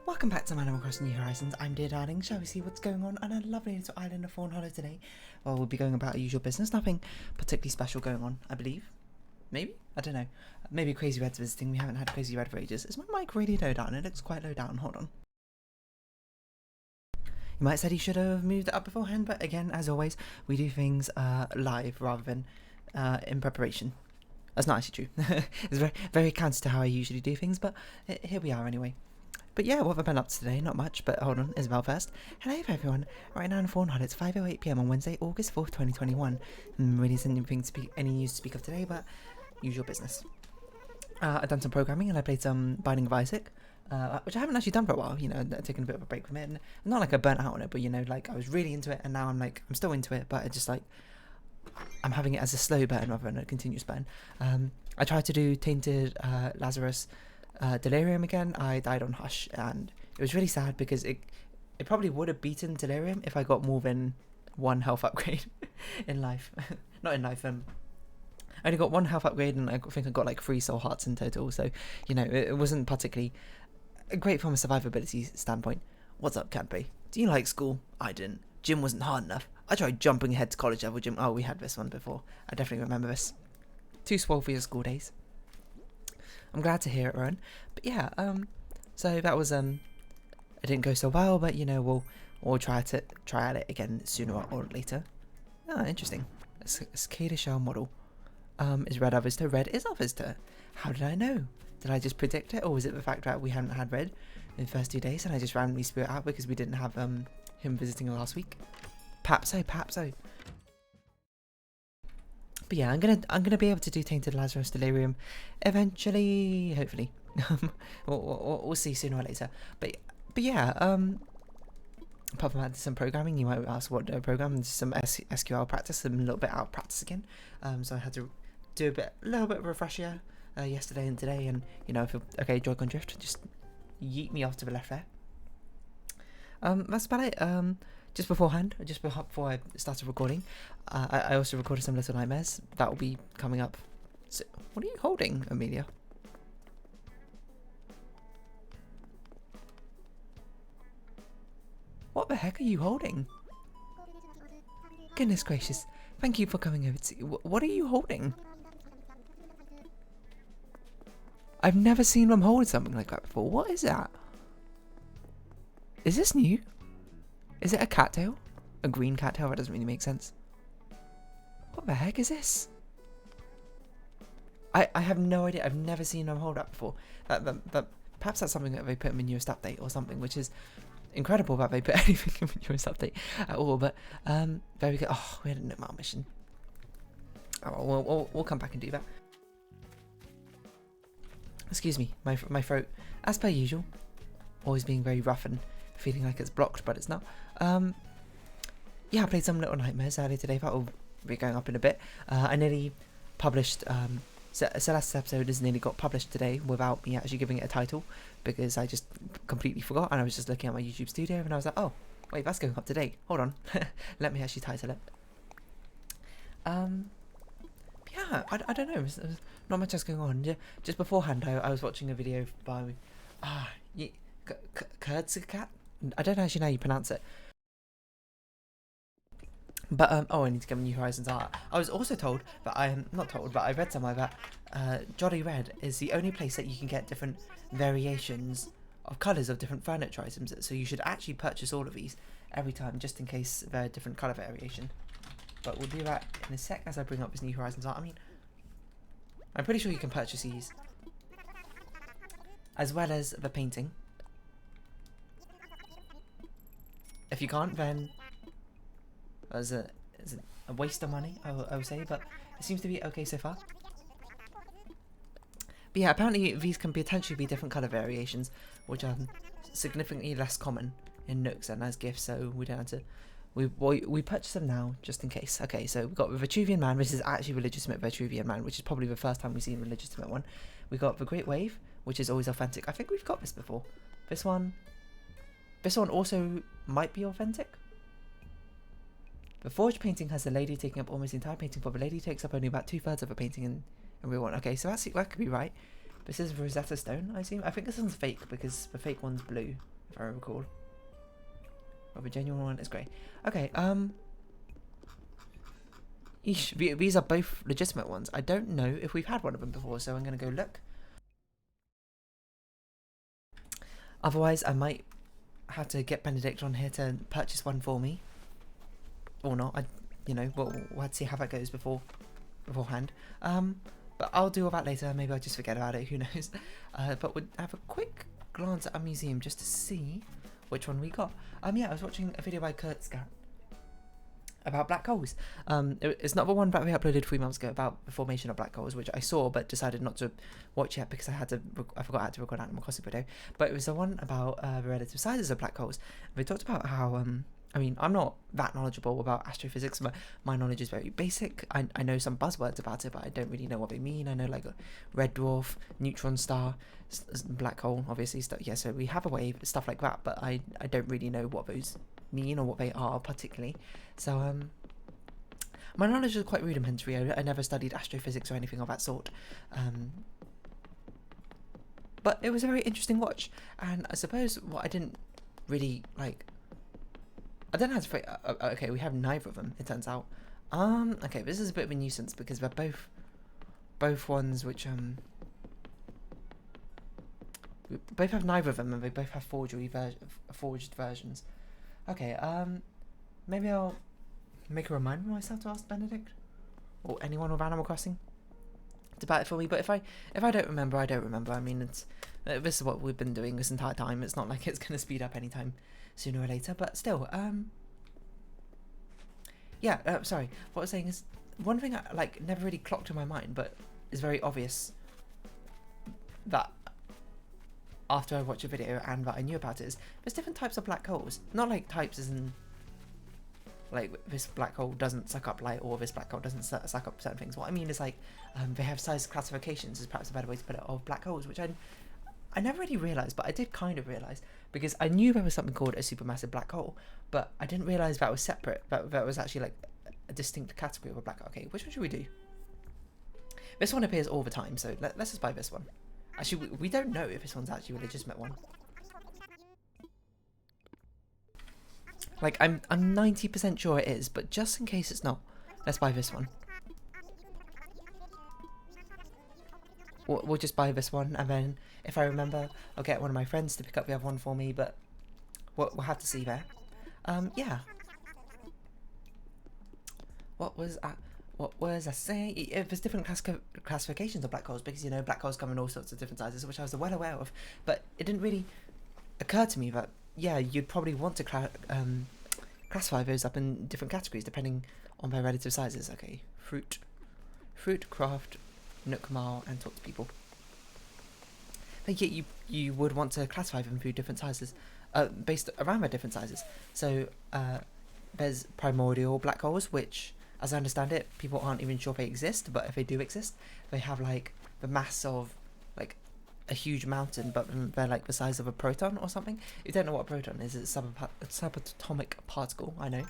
Welcome back to my Animal Crossing New Horizons. I'm Dear Darling. Shall we see what's going on a lovely little island of Fawnhollow today? Well, we'll be going about our usual business. Nothing particularly special going on, I believe. Maybe? I don't know. Maybe Crazy Red's visiting. We haven't had Crazy Red for ages. Is my mic really low down? It looks quite low down. Hold on. You might have said he should have moved it up beforehand, but again, as always, we do things live rather than in preparation. That's not actually true. It's very, very counter to how I usually do things, but here we are anyway. But yeah, what have I been up to today? Not much, but hold on, Isabel first. Hello everyone. Right now in Fawnhallow, it's 5:08 PM on Wednesday, August 4th, 2021. Really isn't any news to speak of today, but usual business. I've done some programming and I played some Binding of Isaac, which I haven't actually done for a while, you know, taking a bit of a break from it. And not like I burnt out on it, but you know, like I was really into it and now I'm still into it, but I just like, I'm having it as a slow burn rather than a continuous burn. I tried to do Tainted Lazarus Delirium again. I died on Hush and it was really sad because it probably would have beaten Delirium if I got more than one health upgrade in life. Not in life, I only got one health upgrade and I think I got like 3 soul hearts in total, so you know, it wasn't particularly great from a survivability standpoint. What's up, Cadbury? Do you like school? I didn't. Gym wasn't hard enough. I tried jumping ahead to college level gym. Oh, we had this one before. I definitely remember this. Too swole for your school days. I'm glad to hear it, Rowan. But yeah, so that was it didn't go so well, but you know, we'll try at it again sooner or later. Ah, interesting. A cicada shell model. Is red our visitor? Red is our visitor. How did I know? Did I just predict it, or was it the fact that we hadn't had red in the first 2 days and I just randomly spew it out because we didn't have him visiting last week? Perhaps so. But yeah, I'm gonna be able to do Tainted Lazarus Delirium eventually, hopefully. we'll see sooner or later. But yeah, apart from that, some programming. You might ask what program? Some SQL practice. I'm a little bit out of practice again. So I had to do a little bit of a refresher yesterday and today, and you know, I feel okay. Joy-Con drift, just yeet me off to the left there. That's about it. Just before I started recording, I also recorded some Little Nightmares. That will be coming up. So, what are you holding, Amelia? What the heck are you holding? Goodness gracious. Thank you for coming over to... What are you holding? I've never seen them hold something like that before. What is that? Is this new? Is it a cattail? A green cattail? That doesn't really make sense. What the heck is this? I have no idea. I've never seen them hold that before. Perhaps that's something that they put in the newest update or something, which is incredible that they put anything in the newest update at all. But there we go. Oh, we had a Nightmare mission. Oh, we'll come back and do that. Excuse me, my throat, as per usual, always being very rough and feeling like it's blocked, but it's not. Yeah, I played some Little Nightmares earlier today. That will be going up in a bit. I nearly published. Celeste's episode has nearly got published today without me actually giving it a title because I just completely forgot, and I was just looking at my YouTube studio and I was like, oh wait, that's going up today. Hold on, let me actually title it. Yeah, I don't know. There's not much else going on. Yeah, just beforehand, I was watching a video by Kurtzikat. I don't actually know how you pronounce it. But oh, I need to give New Horizons art. I was also told that not told, but I read somewhere that Jolly Red is the only place that you can get different variations of colours of different furniture items. So you should actually purchase all of these every time, just in case they're a different colour variation. But we'll do that in a sec as I bring up this New Horizons art. I mean, I'm pretty sure you can purchase these, as well as the painting. If you can't, then it's a waste of money, I would say, but it seems to be okay so far. But yeah, apparently these can potentially be different colour variations, which are significantly less common in Nooks and as gifts, so we don't have to... We purchase them now, just in case. Okay, so we've got the Vitruvian Man. This is actually the legitimate Vitruvian Man, which is probably the first time we've seen a legitimate one. We got the Great Wave, which is always authentic. I think we've got this before. This one also might be authentic. The forged painting has the lady taking up almost the entire painting, but the lady takes up only about 2/3 of the painting in real one. Okay, so that could be right. This is Rosetta Stone, I assume. I think this one's fake because the fake one's blue. if I recall. Of a genuine one is grey. Okay, these are both legitimate ones. I don't know if we've had one of them before, so I'm going to go look. Otherwise, I might have to get Benedict on here to purchase one for me. Or not. We'll have to see how that goes beforehand. But I'll do all that later. Maybe I'll just forget about it. Who knows? But we'll have a quick glance at our museum just to see which one we got. Yeah, I was watching a video by Kurtzcat about black holes. It's not the one that we uploaded 3 months ago about the formation of black holes, which I saw but decided not to watch yet because I forgot I had to record an Animal Crossing video. But it was the one about the relative sizes of black holes. We talked about how I'm not that knowledgeable about astrophysics, but my knowledge is very basic. I know some buzzwords about it, but I don't really know what they mean. I know like a red dwarf, neutron star, black hole, obviously stuff. Yeah, so we have a wave, stuff like that, but I don't really know what those mean or what they are particularly. So my knowledge is quite rudimentary. I never studied astrophysics or anything of that sort. But it was a very interesting watch, and I suppose what I didn't really like. I don't know how to phrase. Okay, we have neither of them. It turns out. Okay, this is a bit of a nuisance because they're both ones which we both have neither of them, and they both have forged versions. Okay, maybe I'll make a reminder myself to ask Benedict or anyone with Animal Crossing to buy it for me. But if I don't remember, I don't remember. I mean, it's this is what we've been doing this entire time. It's not like it's going to speed up anytime sooner or later. But still, yeah. Sorry, what I was saying is one thing I never really clocked in my mind, but is very obvious that after I watched a video and that I knew about it is there's different types of black holes. Not like types as in like this black hole doesn't suck up light or this black hole doesn't suck up certain things. What I mean is like they have size classifications is perhaps a better way to put it of black holes, which I never really realised, but I did kind of realise because I knew there was something called a supermassive black hole, but I didn't realise that was separate, that was actually like a distinct category of a black hole. Okay, which one should we do? This one appears all the time, so let's just buy this one. Actually, we don't know if this one's actually a legitimate one. Like, I'm 90% sure it is, but just in case it's not, let's buy this one. We'll just buy this one, and then if I remember, I'll get one of my friends to pick up the other one for me, but we'll have to see there. Yeah. What was I saying? There's different classifications of black holes because, you know, black holes come in all sorts of different sizes, which I was well aware of, but it didn't really occur to me that, yeah, you'd probably want to classify those up in different categories depending on their relative sizes. Okay, fruit, craft, nook, mile, and talk to people. But yeah, you would want to classify them through different sizes, based around their different sizes. So there's primordial black holes, which, as I understand it, people aren't even sure they exist, but if they do exist, they have like the mass of like a huge mountain, but they're like the size of a proton or something. If you don't know what a proton is, it's a subatomic particle, I know.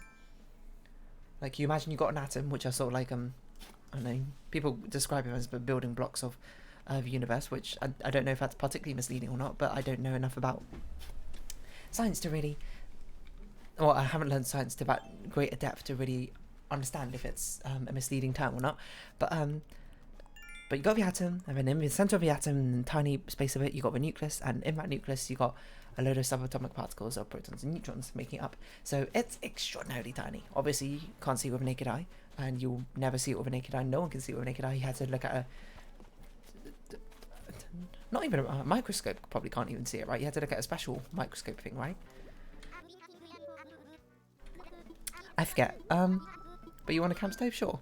Like, you imagine you got an atom, which are sort of like, I don't know, people describe it as the building blocks of the universe, which I don't know if that's particularly misleading or not, but I don't know enough about science to really, well, I haven't learned science to that greater depth to really understand if it's a misleading term or not, but you got the atom, and then in the centre of the atom, in the tiny space of it, you got the nucleus, and in that nucleus you got a load of subatomic particles of protons and neutrons making it up. So it's extraordinarily tiny. Obviously you can't see it with a naked eye, and you'll never see it with a naked eye. No one can see it with a naked eye. You had to look at not even a microscope, probably can't even see it, right? You had to look at a special microscope thing, right? I forget. But you want a camp stove? Sure.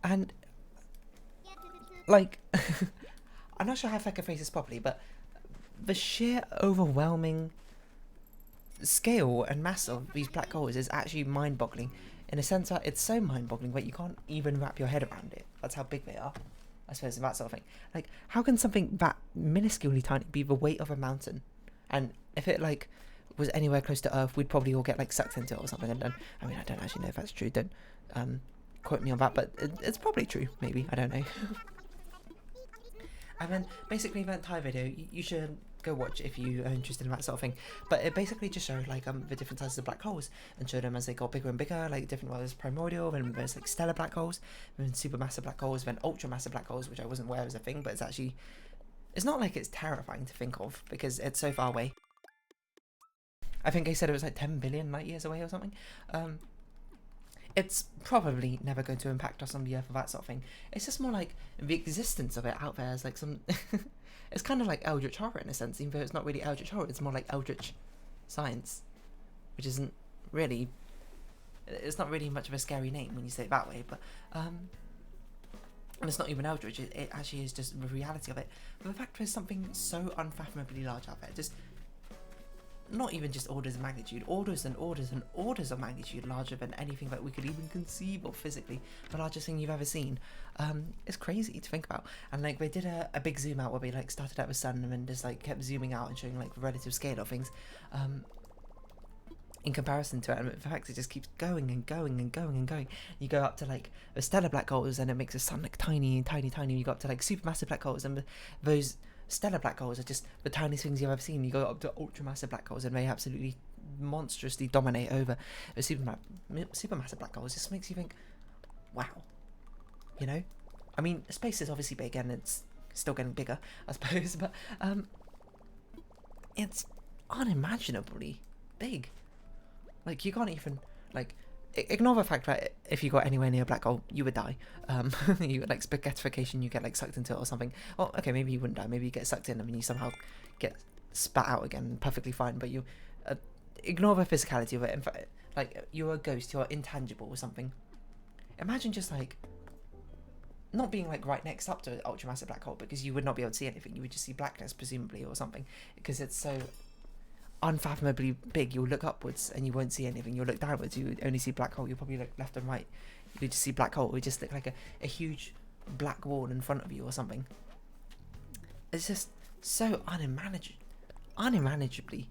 And, like, I'm not sure how I can phrase this properly, but the sheer overwhelming scale and mass of these black holes is actually mind-boggling. In a sense that it's so mind-boggling that you can't even wrap your head around it. That's how big they are, I suppose, that sort of thing. Like, how can something that minusculely tiny be the weight of a mountain? And if it, like, was anywhere close to Earth, we'd probably all get, like, sucked into it or something. And I mean, I don't actually know if that's true. Don't quote me on that, but it's probably true. Maybe, I don't know. And then basically the entire video, you should go watch if you are interested in that sort of thing. But it basically just showed like the different sizes of black holes and showed them as they got bigger and bigger, like different ones, primordial, then there's like stellar black holes, then supermassive black holes, then ultramassive black holes, which I wasn't aware was a thing, but it's not like it's terrifying to think of because it's so far away. I think they said it was like 10 billion light years away or something. It's probably never going to impact us on the Earth or that sort of thing. It's just more like the existence of it out there is like some... It's kind of like Eldritch Horror in a sense, even though it's not really Eldritch Horror, it's more like Eldritch Science, which isn't really... It's not really much of a scary name when you say it that way, but... And it's not even Eldritch, it actually is just the reality of it. But the fact there's something so unfathomably large out there, just... Not even just orders of magnitude, orders and orders and orders of magnitude larger than anything that we could even conceive of physically. The largest thing you've ever seen. It's crazy to think about. And like they did a big zoom out where they like started at the sun and then just like kept zooming out and showing like the relative scale of things in comparison to it. And the fact it just keeps going and going and going and going. You go up to like the stellar black holes and it makes the sun like tiny and tiny, tiny. You go up to like supermassive black holes and those stellar black holes are just the tiniest things you've ever seen. You go up to ultramassive black holes and they absolutely monstrously dominate over the supermassive black holes. It just makes you think, wow, you know? I mean, space is obviously big and it's still getting bigger, I suppose, but it's unimaginably big. Like, you can't even, like, ignore the fact that if you got anywhere near a black hole, you would die. You like spaghettification, you get like sucked into it or something. Well, okay, maybe you wouldn't die. Maybe you get sucked in and you somehow get spat out again, perfectly fine. But you ignore the physicality of it. In fact, like you're a ghost, you're intangible or something. Imagine just like not being like right next up to an ultramassive black hole because you would not be able to see anything. You would just see blackness presumably or something because it's so unfathomably big. You'll look upwards and you won't see anything. You'll look downwards, you only see black hole. You'll probably look left and right, you just see black hole. It would just look like a huge black wall in front of you or something. It's just so unimaginably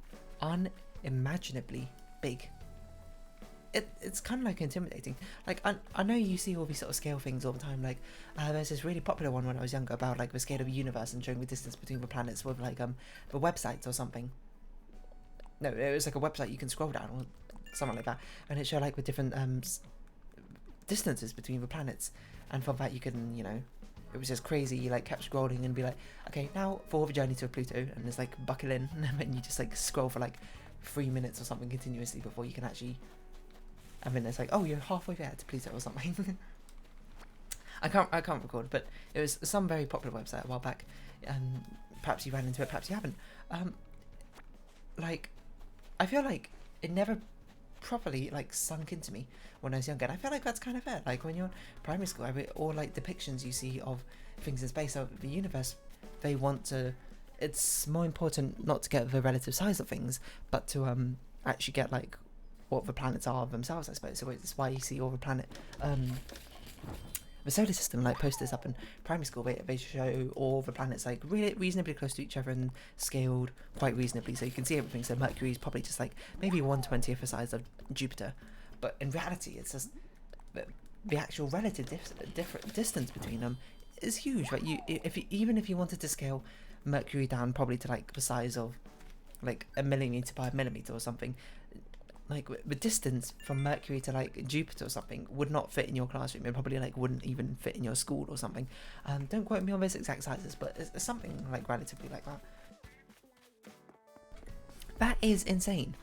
big. It's kind of like intimidating. Like I know you see all these sort of scale things all the time. Like there's this really popular one when I was younger about like the scale of the universe and showing the distance between the planets with like the websites or something. No, it was like a website you can scroll down or something like that, and it showed like the different distances between the planets, and from that you can, you know, it was just crazy. You like kept scrolling and be like, okay, now for the journey to Pluto, and there's like buckle in, and then you just like scroll for like 3 minutes or something continuously before you can actually, and then it's like, oh, you're halfway there to Pluto or something. I can't record, but it was some very popular website a while back, and perhaps you ran into it, perhaps you haven't. Like, I feel like it never properly like sunk into me when I was younger, and I feel like that's kind of fair. Like when you're in primary school, all like depictions you see of things in space of the universe, they want to, it's more important not to get the relative size of things, but to actually get like what the planets are themselves, I suppose. So it's why you see all the planet the solar system like posters up in primary school. They show all the planets like really reasonably close to each other and scaled quite reasonably, so you can see everything. So Mercury is probably just like maybe 1/20th the size of Jupiter, but in reality it's just the actual relative different distance between them is huge. Like even if you wanted to scale Mercury down probably to like the size of like a millimeter by a millimeter or something, like the distance from Mercury to like Jupiter or something would not fit in your classroom. It probably like wouldn't even fit in your school or something. Don't quote me on those exact sizes, but it's something like relatively like that. That is insane.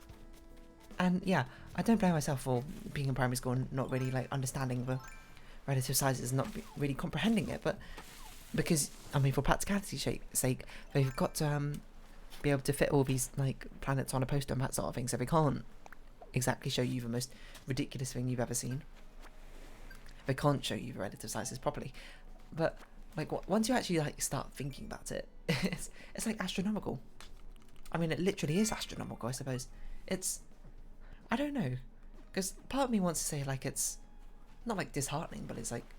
And yeah, I don't blame myself for being in primary school and not really like understanding the relative sizes, not really comprehending it. But because I mean, for practicality's sake, they've got to be able to fit all these like planets on a poster and that sort of thing. So they can't exactly show you the most ridiculous thing you've ever seen. They can't show you the relative sizes properly. But like once you actually like start thinking about it, it's like astronomical. I mean, it literally is astronomical, I suppose. I don't know, because part of me wants to say like it's not like disheartening, but it's like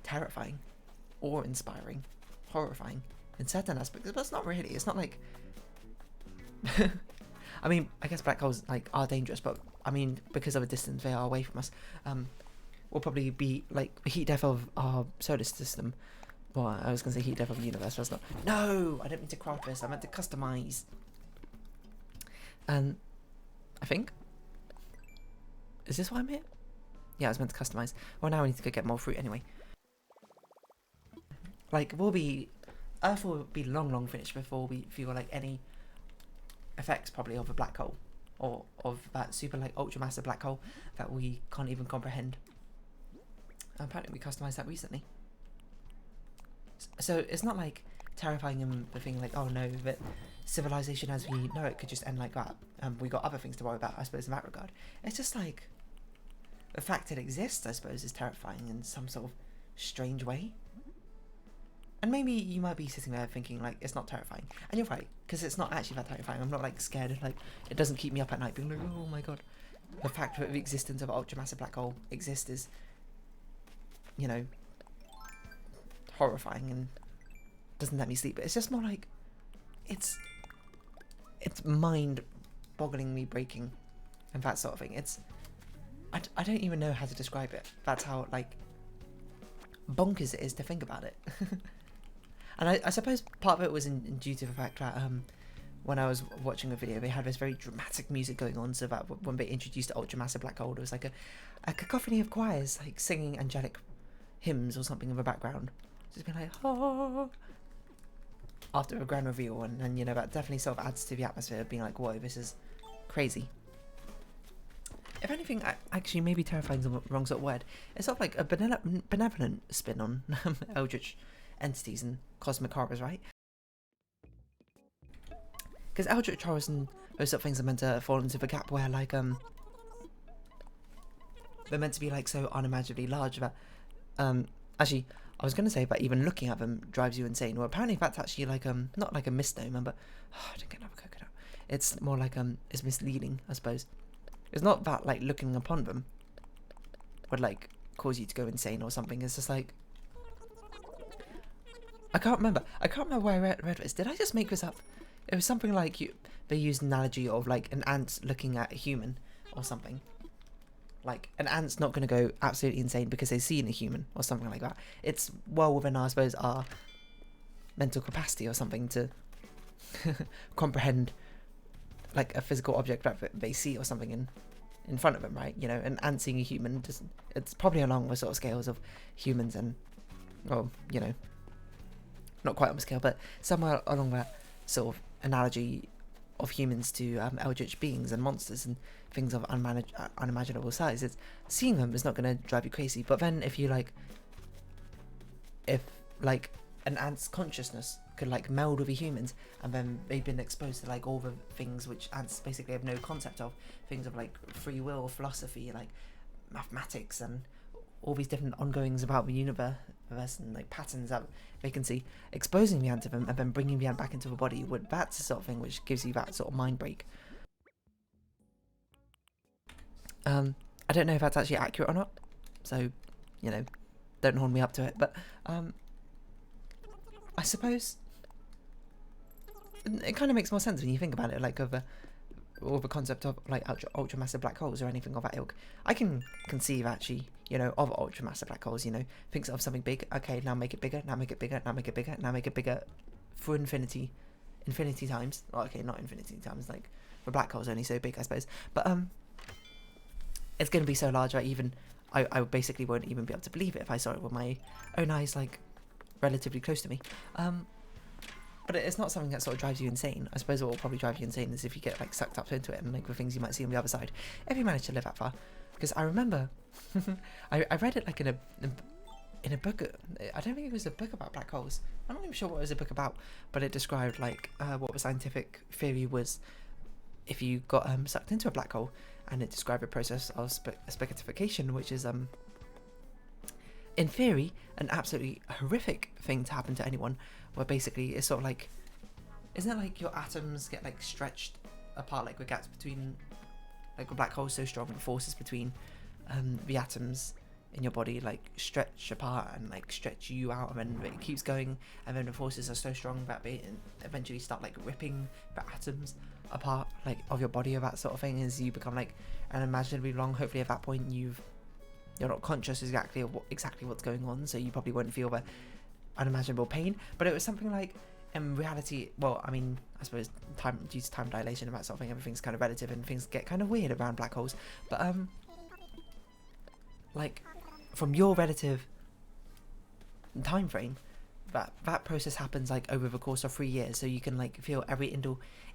terrifying, awe-inspiring, horrifying in certain aspects. But it's not really. It's not like I mean, I guess black holes like are dangerous, but I mean, because of the distance they are away from us, will probably be like the heat death of our solar system Well, I was going to say heat death of the universe, but it's not. No! I didn't mean to craft this. I meant to customize. And I think... Is this why I'm here? Yeah, I was meant to customize. Well, now I need to go get more fruit anyway. Like, Earth will be long finished before we feel like any effects probably of a black hole. Or of that super, like, ultra-massive black hole that we can't even comprehend. Apparently we customized that recently. So it's not like terrifying and the thing like, oh no, that civilization as we know it could just end like that. We got other things to worry about, I suppose, in that regard. It's just like, the fact it exists, I suppose, is terrifying in some sort of strange way. And maybe you might be sitting there thinking, like, it's not terrifying. And you're right, because it's not actually that terrifying. I'm not, like, scared. Like, it doesn't keep me up at night being like, oh my god. The fact that the existence of an ultramassive black hole exists is, you know, horrifying and doesn't let me sleep. But it's just more like, it's mind-bogglingly breaking and that sort of thing. I don't even know how to describe it. That's how, like, bonkers it is to think about it. And I suppose part of it was due to the fact that when I was watching a video, they had this very dramatic music going on, so that when they introduced the ultramassive black hole, it was like a cacophony of choirs, like singing angelic hymns or something in the background. Just being like, oh, after a grand reveal, and you know, that definitely sort of adds to the atmosphere of being like, whoa, this is crazy. If anything, actually, maybe terrifying is the wrong sort of word. It's sort of like a benevolent spin on eldritch entities and cosmic horrors, right? Because eldritch horrors and those sort of things are meant to fall into the gap where, like, they're meant to be, like, so unimaginably large that, actually, I was going to say that even looking at them drives you insane. Well, apparently that's actually, like, not like a misnomer, but, I didn't get another coconut. It's more like, it's misleading, I suppose. It's not that, like, looking upon them would, like, cause you to go insane or something. It's just, like... I can't remember where I read this. Did I just make this up? It was something like they used an analogy of, like, an ant looking at a human or something. Like, an ant's not going to go absolutely insane because they've seen a human or something like that. It's well within, I suppose, our mental capacity or something to comprehend, like, a physical object that they see or something in front of them, right? You know, an ant seeing a human, it's probably along the sort of scales of humans and, well, you know, not quite on the scale, but somewhere along that sort of analogy of humans to eldritch beings and monsters and things of unimaginable size. It's seeing them is not going to drive you crazy, but then if an ant's consciousness could, like, meld with a human's, and then they've been exposed to, like, all the things which ants basically have no concept of, things of, like, free will, philosophy, like mathematics, and all these different ongoings about the universe and, like, patterns that they can see, exposing the ant to them and then bringing the ant back into the body, that's the sort of thing which gives you that sort of mind break. I don't know if that's actually accurate or not, so, you know, don't hold me up to it, but I suppose it kind of makes more sense when you think about it, like, or the concept of, like, ultra-massive black holes or anything of that ilk. I can conceive, actually, you know, of ultra-massive black holes, you know, thinks of something big, okay, now make it bigger, now make it bigger, now make it bigger, now make it bigger, for infinity times. Well, okay, not infinity times, like, the black hole's only so big, I suppose, but, it's going to be so large that even, I basically won't even be able to believe it if I saw it with my own eyes, like, relatively close to me. But it's not something that sort of drives you insane. I suppose what will probably drive you insane is if you get, like, sucked up into it and, like, the things you might see on the other side. If you manage to live that far. Because I remember, I read it, like, in a book. I don't think it was a book about black holes. I'm not even sure what it was a book about, but it described, like, what the scientific theory was if you got sucked into a black hole, and it described a process of spaghettification, which is in theory an absolutely horrific thing to happen to anyone, where basically it's sort of like, isn't it like your atoms get, like, stretched apart, like, the gaps between, like, a black hole so strong, the forces between the atoms in your body, like, stretch apart and, like, stretch you out, and then it keeps going, and then the forces are so strong that they eventually start, like, ripping the atoms apart, like, of your body, or that sort of thing, as you become, like, unimaginably long. Hopefully at that point you're not conscious exactly what's going on, so you probably won't feel unimaginable pain, but it was something like, in reality, well, I mean, I suppose due to time dilation and that sort of thing, everything's kind of relative and things get kind of weird around black holes, but like, from your relative time frame, that process happens like over the course of 3 years, so you can like feel every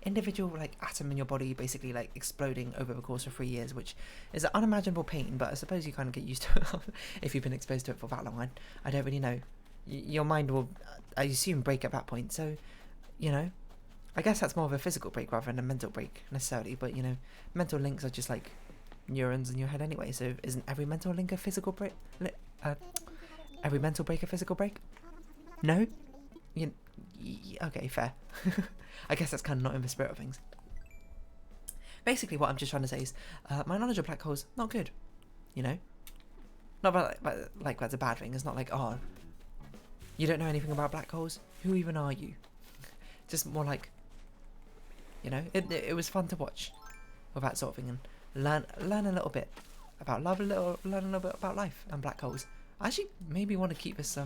individual like atom in your body basically like exploding over the course of 3 years, which is an unimaginable pain, but I suppose you kind of get used to it if you've been exposed to it for that long. I don't really know. Your mind will, I assume, break at that point, so, you know, I guess that's more of a physical break rather than a mental break necessarily, but, you know, mental links are just like neurons in your head anyway, so isn't every mental link a physical break? Every mental break a physical break? No? Okay, fair. I guess that's kind of not in the spirit of things. Basically, what I'm just trying to say is, my knowledge of black holes, not good. You know? Not like that's a bad thing. It's not like, oh, you don't know anything about black holes? Who even are you? Just more like, you know, it was fun to watch with that sort of thing and learn a little bit about love, learn a little bit about life and black holes. I actually maybe want to keep this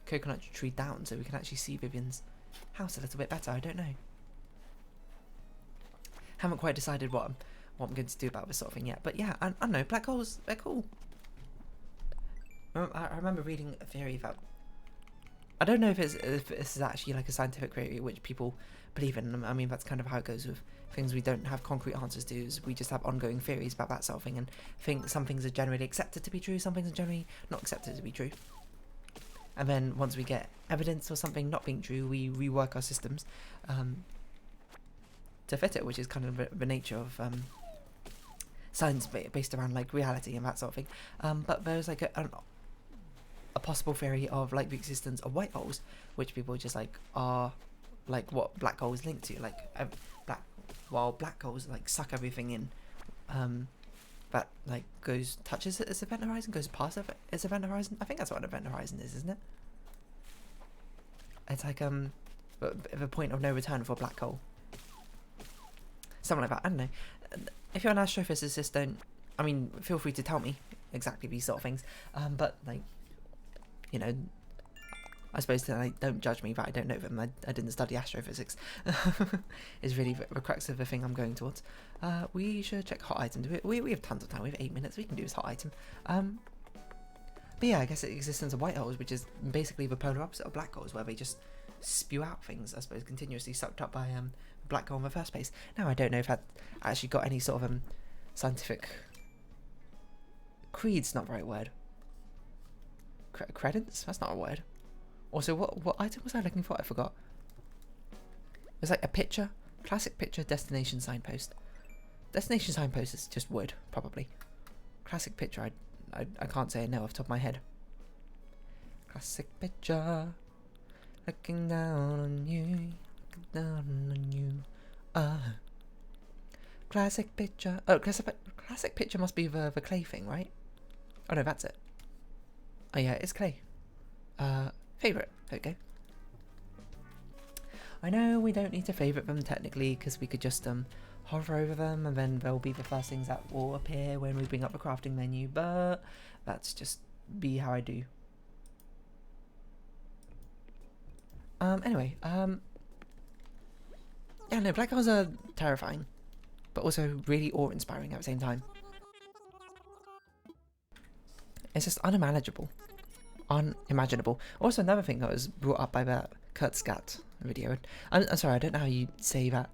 coconut tree down so we can actually see Vivian's house a little bit better. I don't know. Haven't quite decided what I'm going to do about this sort of thing yet. But yeah, I don't know. Black holes, they're cool. I remember reading a theory that, I don't know if this is actually like a scientific theory which people believe in. I mean, that's kind of how it goes with things we don't have concrete answers to. Is we just have ongoing theories about that sort of thing, and think some things are generally accepted to be true, some things are generally not accepted to be true. And then once we get evidence or something not being true, we rework our systems to fit it, which is kind of the nature of science based around like reality and that sort of thing. But there's like a possible theory of like the existence of white holes, which people just like are like what black holes link to, like black holes like suck everything in, that like touches its event horizon, goes past its event horizon. I think that's what an event horizon is, isn't it? It's like the point of no return for a black hole, something like that. I don't know. If you're an astrophysicist, feel free to tell me exactly these sort of things. But like, you know, I suppose that don't judge me that I don't know them. I didn't study astrophysics. Is really the crux of the thing I'm going towards. We should check hot items. We have tons of time. We have 8 minutes. We can do this hot item. But yeah, I guess the existence of white holes, which is basically the polar opposite of black holes, where they just spew out things, I suppose, continuously sucked up by black hole in the first place. Now, I don't know if that actually got any sort of scientific creed's not the right word. Credence? That's not a word. Also, what item was I looking for? I forgot. It was like a picture, classic picture, destination signpost. Destination signpost is just wood, probably. Classic picture, I can't say it now off the top of my head. Classic picture, looking down on you, looking down on you. Classic picture. Oh, classic picture must be the clay thing, right? Oh no, that's it. Oh yeah, it's clay. Favourite. There we go. I know we don't need to favourite them technically, because we could just hover over them and then they'll be the first things that will appear when we bring up the crafting menu, but that's just be how I do. Anyway, yeah, no, black holes are terrifying, but also really awe-inspiring at the same time. It's just unimaginable. Unimaginable. Also, another thing that was brought up by that Kurt Scat video. I'm sorry, I don't know how you say that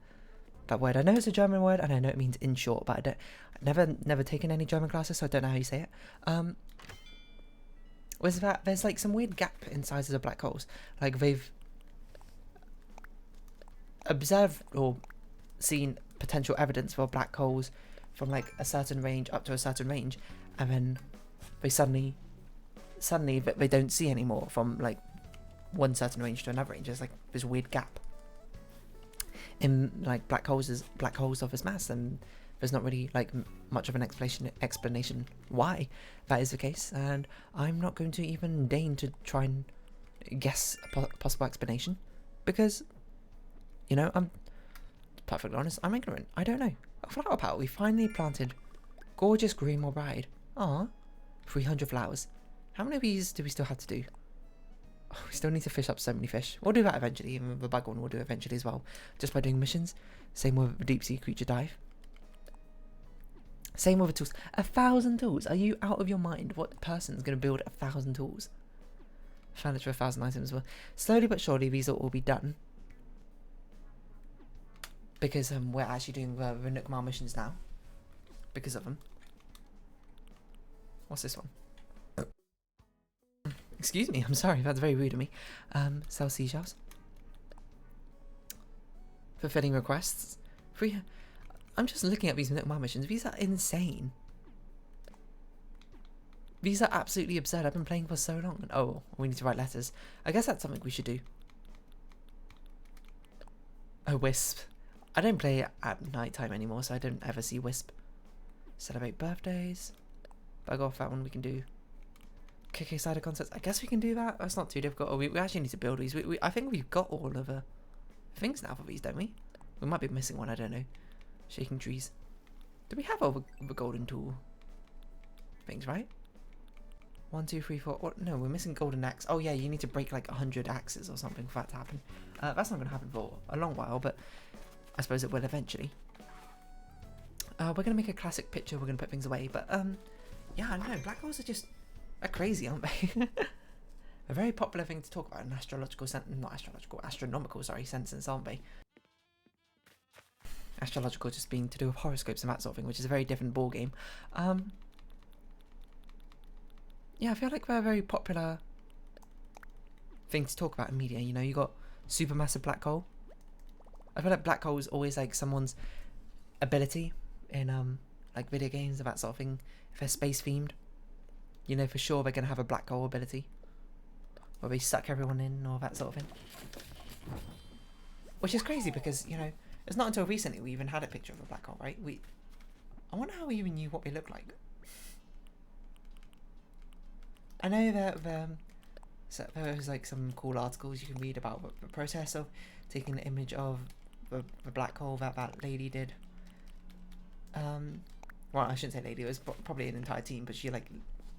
word. I know it's a German word, and I know it means in short, but I've never taken any German classes, so I don't know how you say it. Was that there's like some weird gap in sizes of black holes. Like they've observed or seen potential evidence for black holes from like a certain range up to a certain range, and then they suddenly they don't see anymore from like one certain range to another range. There's like this weird gap in like black holes of this mass, and there's not really like much of an explanation why that is the case, and I'm not going to even deign to try and guess a possible explanation, because, you know, I'm perfectly honest, I'm ignorant. I don't know. A flower pot we finally planted. Gorgeous green or bride. Ah, 300 flowers. How many of these do we still have to do? Oh, we still need to fish up so many fish. We'll do that eventually. Even the bug one we'll do eventually as well. Just by doing missions. Same with the deep sea creature dive. Same with the tools. 1,000 tools? Are you out of your mind? What person's going to build 1,000 tools? Furniture, 1,000 items. Well, slowly but surely these will all be done. Because we're actually doing the Nook Mile missions now. Because of them. What's this one? Excuse me, I'm sorry, that's very rude of me. Sell seashells. Fulfilling requests. Free. I'm just looking at these Nook Mile missions. These are insane. These are absolutely absurd. I've been playing for so long. Oh, we need to write letters. I guess that's something we should do. Oh, Wisp. I don't play at night time anymore, so I don't ever see Wisp. Celebrate birthdays. Bug off, that one we can do. Kickstarter concerts. I guess we can do that. That's not too difficult. Oh, we actually need to build these. I think we've got all of the things now for these, don't we? We might be missing one. I don't know. Shaking trees. Do we have all the golden tool things, right? 1, 2, 3, 4. What? No, we're missing golden axe. Oh yeah, you need to break like 100 axes or something for that to happen. That's not going to happen for a long while, but I suppose it will eventually. We're going to make a classic picture. We're going to put things away, but yeah, I don't know. Black holes are crazy, aren't they? A very popular thing to talk about in astrological sense, not astrological, astronomical, sorry, senses, aren't they? Astrological just being to do with horoscopes and that sort of thing, which is a very different ball game. Yeah, I feel like they're a very popular thing to talk about in media. You know, you got supermassive black hole. I feel like black hole is always like someone's ability in like video games and that sort of thing. If they're space themed, you know for sure they're gonna have a black hole ability, where they suck everyone in or that sort of thing. Which is crazy because, you know, it's not until recently we even had a picture of a black hole, right? I wonder how we even knew what they looked like. I know that so there was like some cool articles you can read about the process of taking the image of the black hole that lady did. Well, I shouldn't say lady, it was probably an entire team, but she like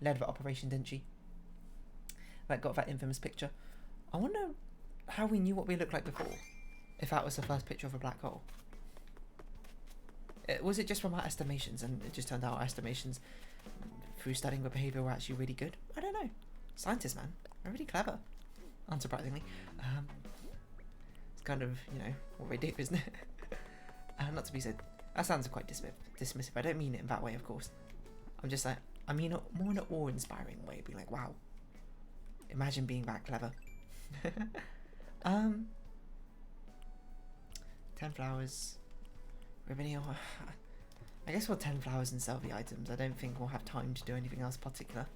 led the operation, didn't she? Like got that infamous picture. I wonder how we knew what we looked like before, if that was the first picture of a black hole. Was it just from our estimations, and it just turned out our estimations through studying the behaviour were actually really good? I don't know. Scientists, man, they're really clever, unsurprisingly. It's kind of, you know, what they do, isn't it? Not to be said, that sounds quite dismissive. I don't mean it in that way, of course. I'm just like, I mean more in an awe-inspiring way, being like, wow, imagine being that clever. 10 flowers. Revenue. I guess we'll 10 flowers and sell the items. I don't think we'll have time to do anything else particular.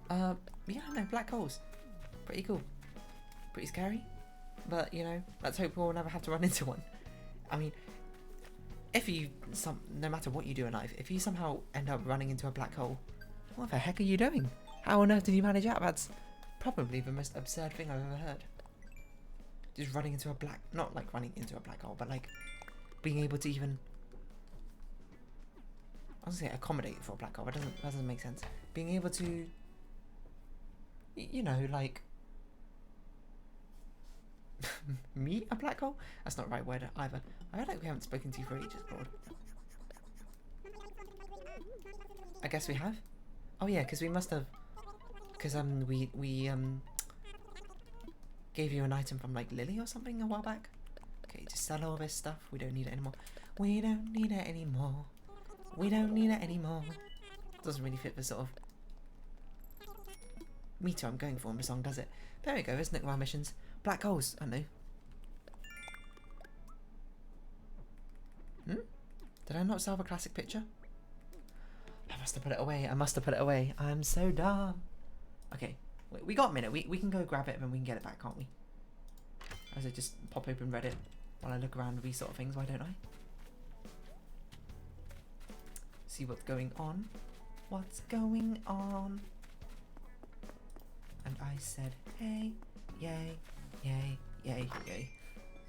Yeah, no, black holes. Pretty cool. Pretty scary. But, you know, let's hope we'll never have to run into one. I mean, if you, no matter what you do in life, if you somehow end up running into a black hole, what the heck are you doing? How on earth did you manage that? That's probably the most absurd thing I've ever heard. Just running into a not like running into a black hole, but like being able to even, I was gonna say accommodate for a black hole, but that doesn't make sense. Being able to, you know, like meet a black hole? That's not the right word either. I feel like we haven't spoken to you for ages, Claude. I guess we have? Oh yeah, because we must have, because we gave you an item from like Lily or something a while back. Okay, just sell all this stuff. We don't need it anymore. We don't need it anymore. We don't need it anymore. Doesn't really fit the sort of meter I'm going for in the song, does it? There we go, isn't it? Our missions. Black holes, I know. Did I not sell a classic picture? I must have put it away. I must have put it away. I'm so dumb. Okay, we got a minute. We can go grab it and then we can get it back, can't we? As I just pop open Reddit while I look around these sort of things. Why don't I? See what's going on. What's going on? And I said, hey, yay, yay, yay, yay.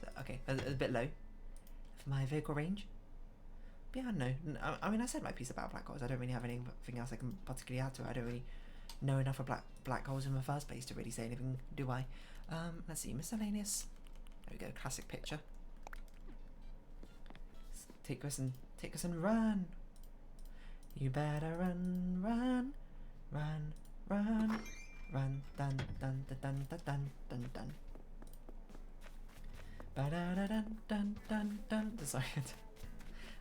So, okay, a bit low for my vehicle range. But yeah, no. I mean, I said my piece about black holes. I don't really have anything else I can particularly add to it. I don't really know enough of black holes in the first place to really say anything, do I? Let's see, miscellaneous. There we go, classic picture. Take us and run. You better run, run, run, run, run, dun dun dun dun dun dun dun dun. Ba da da dun dun dun dun. Sorry,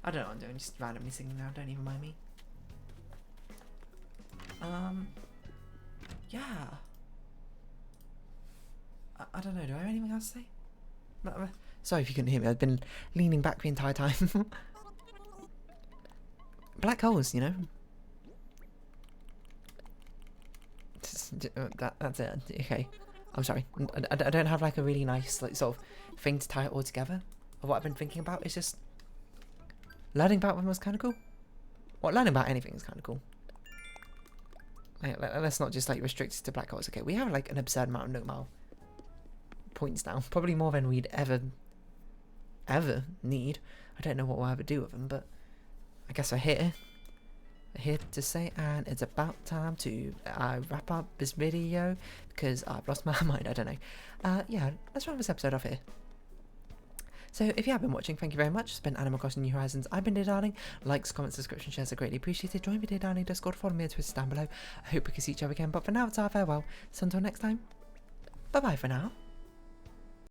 I don't know what I'm doing. Just randomly singing now. Don't even mind me. Yeah. I don't know. Do I have anything else to say? Sorry if you couldn't hear me. I've been leaning back the entire time. Black holes, you know. That's it. Okay. I'm sorry. I don't have like a really nice like sort of thing to tie it all together. Of what I've been thinking about. It's just learning about them was kind of cool. Well, learning about anything is kind of cool. Let's not just like restrict it to black holes. Okay, we have like an absurd amount of Nook points now. Probably more than we'd ever need. I don't know what we'll ever do with them, but I guess we're here to say, and it's about time to wrap up this video because I've lost my mind. I don't know. Yeah, let's wrap this episode off here. So if you have been watching, thank you very much. It's been Animal Crossing New Horizons. I've been Dear Darling. Likes, comments, subscription, shares are greatly appreciated. Join me Dear Darling Discord. Follow me on Twitter down below. I hope we can see each other again. But for now, it's our farewell. So until next time, bye bye for now.